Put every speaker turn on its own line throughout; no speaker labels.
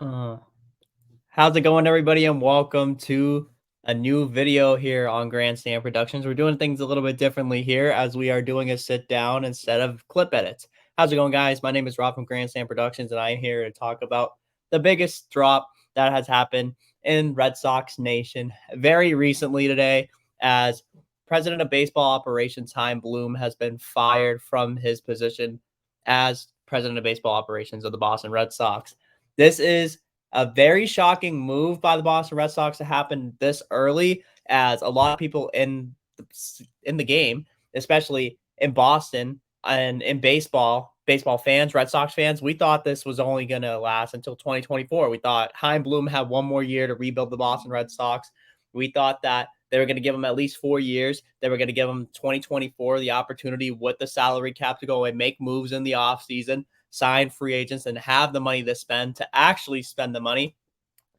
Uh, how's it going, everybody? And welcome to a new video here on Grandstand Productions. We're doing things a little bit differently here as we are doing a sit down instead of clip edits. How's it going, guys? My name is Rob from Grandstand Productions, and I'm here to talk about the biggest drop that has happened in Red Sox Nation very recently today, as President of Baseball Operations Chaim Bloom has been fired from his position as President of Baseball Operations of the Boston Red Sox. This is a very shocking move by the Boston Red Sox to happen this early, as a lot of people in the game, especially in Boston and in baseball fans, Red Sox fans, we thought this was only going to last until 2024. We thought Chaim Bloom had one more year to rebuild the Boston Red Sox. We thought that they were going to give him at least 4 years. They were going to give him 2024 the opportunity with the salary cap to go and make moves in the offseason, sign free agents, and have the money to spend to actually spend the money.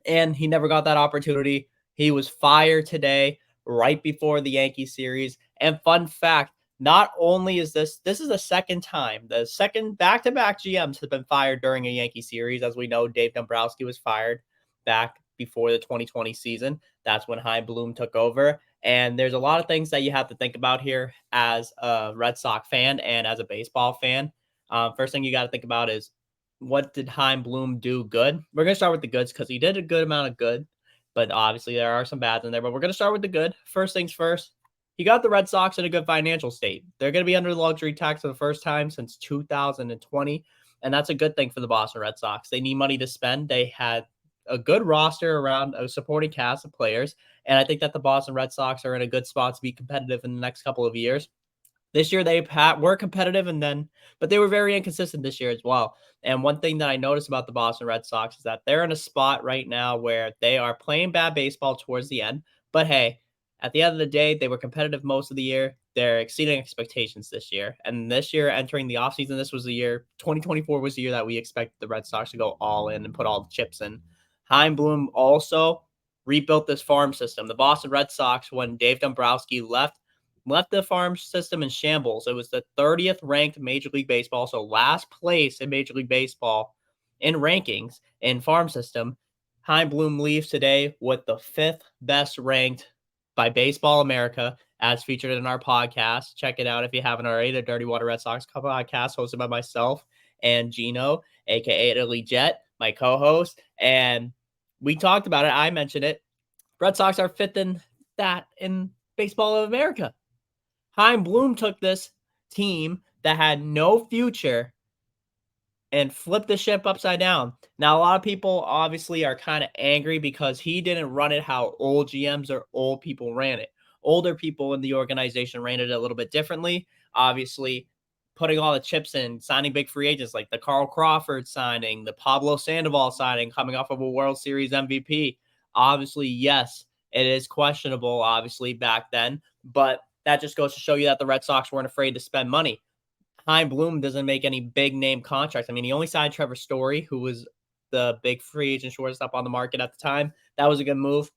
And he never got that opportunity. He was fired today, right before the Yankee series. And fun fact, not only is this is the second time, the second back-to-back GMs have been fired during a Yankee series. As we know, Dave Dombrowski was fired back before the 2020 season. That's when Chaim Bloom took over. And there's a lot of things that you have to think about here as a Red Sox fan and as a baseball fan. First thing you got to think about is, what did Chaim Bloom do good? We're going to start with the goods because he did a good amount of good, but obviously there are some bads in there. But we're going to start with the good. First things first, he got the Red Sox in a good financial state. They're going to be under the luxury tax for the first time since 2020, and that's a good thing for the Boston Red Sox. They need money to spend. They had a good roster around a supporting cast of players, and I think that the Boston Red Sox are in a good spot to be competitive in the next couple of years. This year they were competitive, but they were very inconsistent this year as well. And one thing that I noticed about the Boston Red Sox is that they're in a spot right now where they are playing bad baseball towards the end. But hey, at the end of the day, they were competitive most of the year. They're exceeding expectations this year. And this year, entering the offseason, 2024 was the year that we expected the Red Sox to go all in and put all the chips in. Chaim Bloom also rebuilt this farm system. The Boston Red Sox, when Dave Dombrowski left the farm system in shambles. It was the 30th ranked Major League Baseball, so last place in Major League Baseball in rankings in farm system. Chaim Bloom leaves today with the fifth best ranked by Baseball America, as featured in our podcast. Check it out if you haven't already. The Dirty Water Red Sox podcast, hosted by myself and Gino, aka Italy Jet, my co-host. And we talked about it. I mentioned it. Red Sox are fifth in that in Baseball of America. Chaim Bloom took this team that had no future and flipped the ship upside down. Now, a lot of people obviously are kind of angry because he didn't run it how old GMs or old people ran it. Older people in the organization ran it a little bit differently. Obviously, putting all the chips in, signing big free agents like the Carl Crawford signing, the Pablo Sandoval signing, coming off of a World Series MVP. Obviously, yes, it is questionable, obviously, back then, but that just goes to show you that the Red Sox weren't afraid to spend money. Chaim Bloom doesn't make any big name contracts. I mean, he only signed Trevor Story, who was the big free agent shortstop on the market at the time. That was a good move.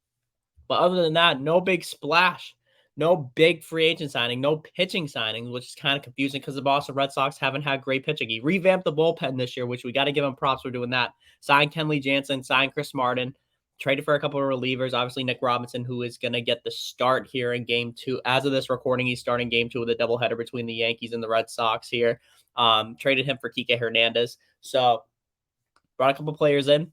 But other than that, no big splash, no big free agent signing, no pitching signing, which is kind of confusing because the Boston Red Sox haven't had great pitching. He revamped the bullpen this year, which we got to give him props for doing that. Signed Kenley Jansen, signed Chris Martin, traded for a couple of relievers. Obviously, Nick Robinson, who is going to get the start here in game two. As of this recording, he's starting game two with a doubleheader between the Yankees and the Red Sox here. Traded him for Kike Hernandez. So brought a couple players in,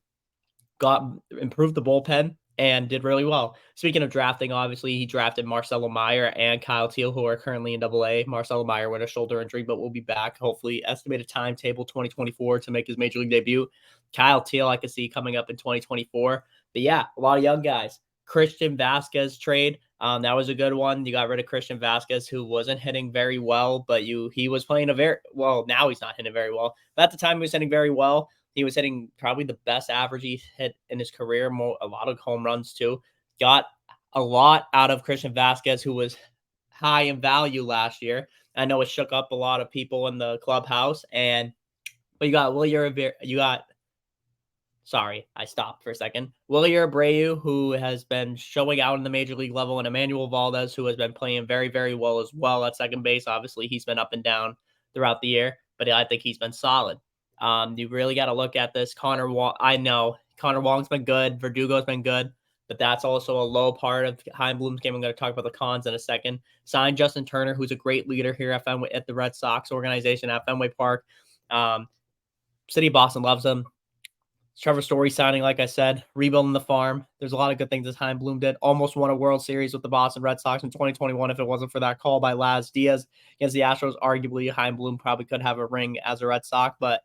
improved the bullpen, and did really well. Speaking of drafting, obviously, he drafted Marcelo Meyer and Kyle Teel, who are currently in AA. Marcelo Meyer with a shoulder injury, but will be back. Hopefully, estimated timetable 2024 to make his Major League debut. Kyle Teel, I could see coming up in 2024. But yeah, a lot of young guys. Christian Vasquez trade. That was a good one. You got rid of Christian Vasquez, who wasn't hitting very well, but he was playing now he's not hitting very well. But at the time, he was hitting very well. He was hitting probably the best average he hit in his career, a lot of home runs too. Got a lot out of Christian Vasquez, who was high in value last year. I know it shook up a lot of people in the clubhouse. But sorry, I stopped for a second. Willie Abreu, who has been showing out in the major league level, and Emmanuel Valdez, who has been playing very, very well as well at second base. Obviously, he's been up and down throughout the year, but I think he's been solid. You really got to look at this. Connor Connor Wong's been good. Verdugo's been good. But that's also a low part of Chaim Bloom's game. I'm going to talk about the cons in a second. Signed Justin Turner, who's a great leader here at at the Red Sox organization at Fenway Park. City of Boston loves him. Trevor Story signing, like I said, rebuilding the farm. There's a lot of good things that Chaim Bloom did. Almost won a World Series with the Boston Red Sox in 2021. If it wasn't for that call by Laz Diaz against the Astros, arguably Chaim Bloom probably could have a ring as a Red Sox, but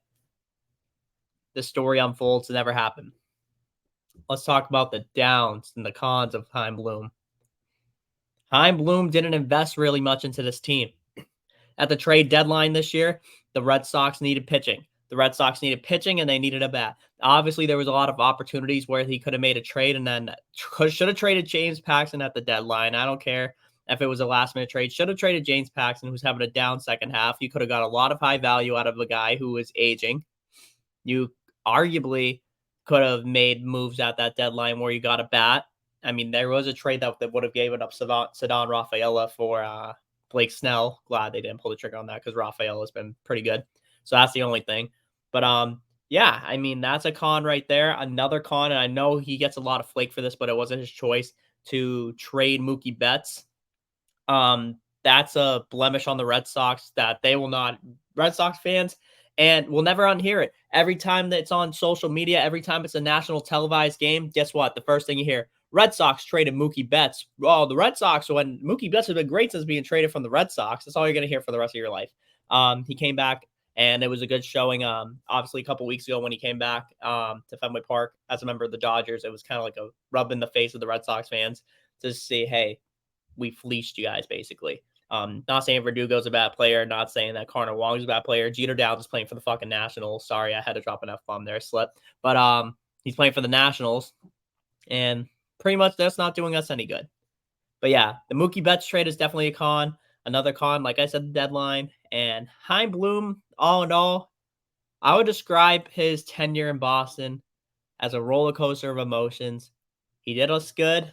the story unfolds. It never happened. Let's talk about the downs and the cons of Chaim Bloom. Chaim Bloom didn't invest really much into this team. At the trade deadline this year, the Red Sox needed pitching. The Red Sox needed pitching and they needed a bat. Obviously, there was a lot of opportunities where he could have made a trade and then should have traded James Paxton at the deadline. I don't care if it was a last minute trade. Should have traded James Paxton, who's having a down second half. You could have got a lot of high value out of a guy who is aging. You arguably could have made moves at that deadline where you got a bat. I mean, there was a trade that would have given up Ceddanne Rafaela for Blake Snell. Glad they didn't pull the trigger on that because Rafael has been pretty good. So that's the only thing. But yeah, I mean, that's a con right there. Another con, and I know he gets a lot of flake for this, but it wasn't his choice to trade Mookie Betts. That's a blemish on the Red Sox that they will not, Red Sox fans, and will never unhear it. Every time that it's on social media, every time it's a national televised game, guess what? The first thing you hear, Red Sox traded Mookie Betts. Oh, the Red Sox, when Mookie Betts has been great since being traded from the Red Sox. That's all you're going to hear for the rest of your life. He came back and it was a good showing. Obviously a couple weeks ago when he came back to Fenway Park as a member of the Dodgers, it was kind of like a rub in the face of the Red Sox fans to say, hey, we fleeced you guys basically. Not saying Verdugo's a bad player, not saying that Connor Wong's a bad player. Jeter Downs is playing for the fucking Nationals. Sorry, I had to drop an F-bomb there, slip. But he's playing for the Nationals, and pretty much that's not doing us any good. But yeah, the Mookie Betts trade is definitely a con. Another con, like I said, the deadline. And Chaim Bloom, all in all, I would describe his tenure in Boston as a roller coaster of emotions. He did us good.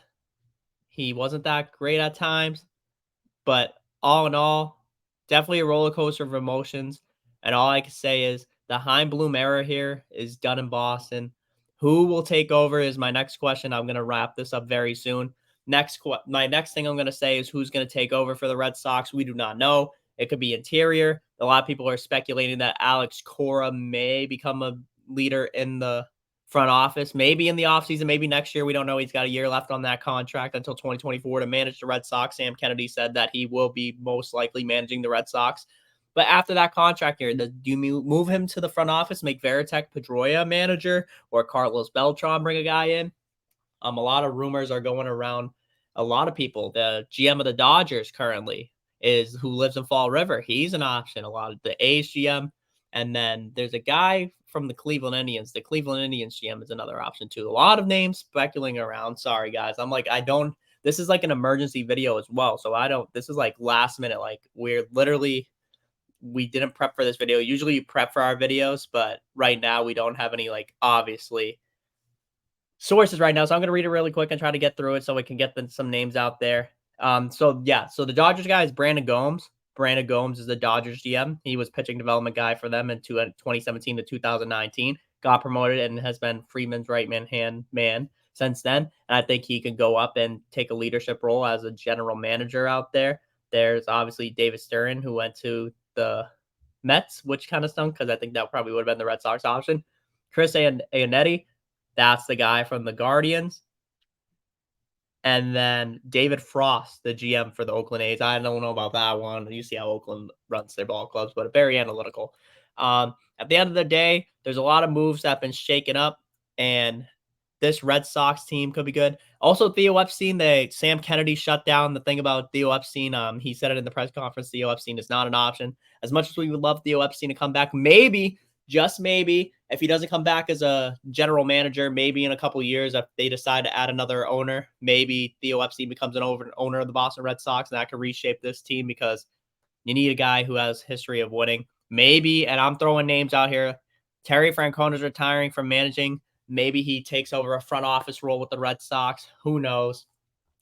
He wasn't that great at times. But all in all, definitely a roller coaster of emotions. And all I can say is the Chaim Bloom era here is done in Boston. Who will take over is my next question. I'm going to wrap this up very soon. My next thing I'm going to say is who's going to take over for the Red Sox. We do not know. It could be interior. A lot of people are speculating that Alex Cora may become a leader in the front office, maybe in the offseason, maybe next year. We don't know. He's got a year left on that contract until 2024 to manage the Red Sox. Sam Kennedy said that he will be most likely managing the Red Sox. But after that contract year, do you move him to the front office, make Veritek Pedroia manager, or Carlos Beltran bring a guy in? A lot of rumors are going around. A lot of people, the GM of the Dodgers currently is who lives in Fall River. He's an option. A lot of the A's GM. And then there's a guy from the Cleveland Indians. The Cleveland Indians GM is another option too. A lot of names speculating around. Sorry, guys. I'm like, this is like an emergency video as well. So this is like last minute. Like we didn't prep for this video. Usually you prep for our videos, but right now we don't have any like obviously sources right now. So I'm going to read it really quick and try to get through it so we can get some names out there. So the Dodgers guy is Brandon Gomes. Brandon Gomes is the Dodgers GM. He was pitching development guy for them in 2017 to 2019. Got promoted and has been Freeman's right-hand man since then. And I think he could go up and take a leadership role as a general manager out there. There's obviously David Stern, who went to the Mets, which kind of stunk because I think that probably would have been the Red Sox option. Chris Iannetti, that's the guy from the Guardians. And then David Frost, the GM for the Oakland A's. I don't know about that one. You see how Oakland runs their ball clubs, but very analytical. At the end of the day, there's a lot of moves that have been shaken up, and this Red Sox team could be good. Also, Theo Epstein, Sam Kennedy shut down the thing about Theo Epstein. He said it in the press conference. Theo Epstein is not an option. As much as we would love Theo Epstein to come back, maybe, just maybe, if he doesn't come back as a general manager, maybe in a couple of years, if they decide to add another owner, maybe Theo Epstein becomes an owner of the Boston Red Sox, and that could reshape this team because you need a guy who has history of winning. Maybe, and I'm throwing names out here, Terry Francona is retiring from managing. Maybe he takes over a front office role with the Red Sox. Who knows?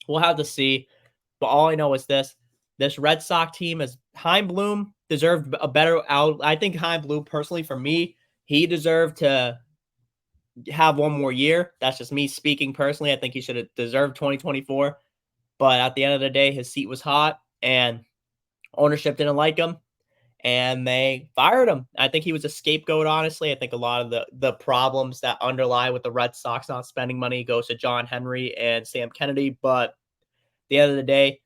We'll have to see. But all I know is this Red Sox team is Chaim Bloom deserved a better out. I think Chaim Bloom, personally, for me, he deserved to have one more year. That's just me speaking personally. I think he should have deserved 2024. But at the end of the day, his seat was hot and ownership didn't like him and they fired him. I think he was a scapegoat, honestly. I think a lot of the problems that underlie with the Red Sox not spending money goes to John Henry and Sam Kennedy. But at the end of the day,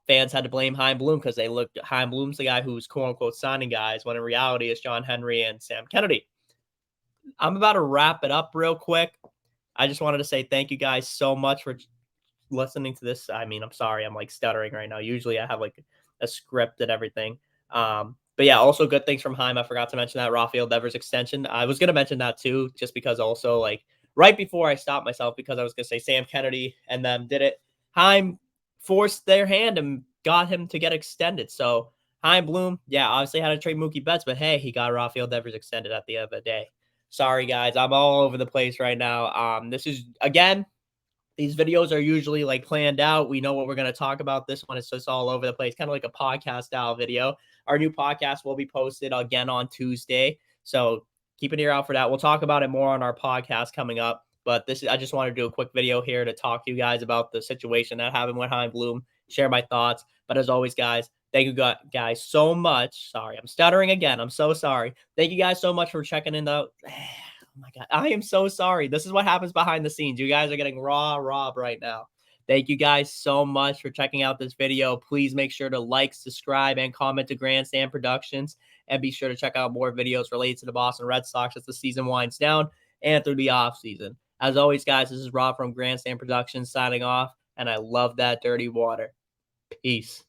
fans had to blame Chaim Bloom because they looked Chaim Bloom's the guy who's quote unquote signing guys, when in reality it's John Henry and Sam Kennedy. I'm about to wrap it up real quick. I just wanted to say thank you guys so much for listening to this. I mean, I'm sorry, I'm like stuttering right now. Usually I have like a script and everything. But yeah, also good things from Heim. I forgot to mention that Rafael Devers extension. I was gonna mention that too, just because also like right before I stopped myself because I was gonna say Sam Kennedy and then did it. Heim forced their hand and got him to get extended. So Heim Bloom, yeah, obviously had to trade Mookie Betts, but hey, he got Rafael Devers extended at the end of the day. Sorry guys, I'm all over the place right now. This is again, these videos are usually like planned out. We know what we're going to talk about. This one is just all over the place, kind of like a podcast style video. Our new podcast will be posted again on Tuesday. So keep an ear out for that. We'll talk about it more on our podcast coming up. But this is, I just want to do a quick video here to talk to you guys about the situation that happened with Chaim Bloom, share my thoughts. But as always, guys, thank you guys so much. Sorry, I'm stuttering again. I'm so sorry. Thank you guys so much for checking in the Oh my God. I am so sorry. This is what happens behind the scenes. You guys are getting raw Rob right now. Thank you guys so much for checking out this video. Please make sure to like, subscribe, and comment to Grandstand Productions. And be sure to check out more videos related to the Boston Red Sox as the season winds down and through the off season. As always, guys, this is Rob from Grandstand Productions signing off. And I love that dirty water. Peace.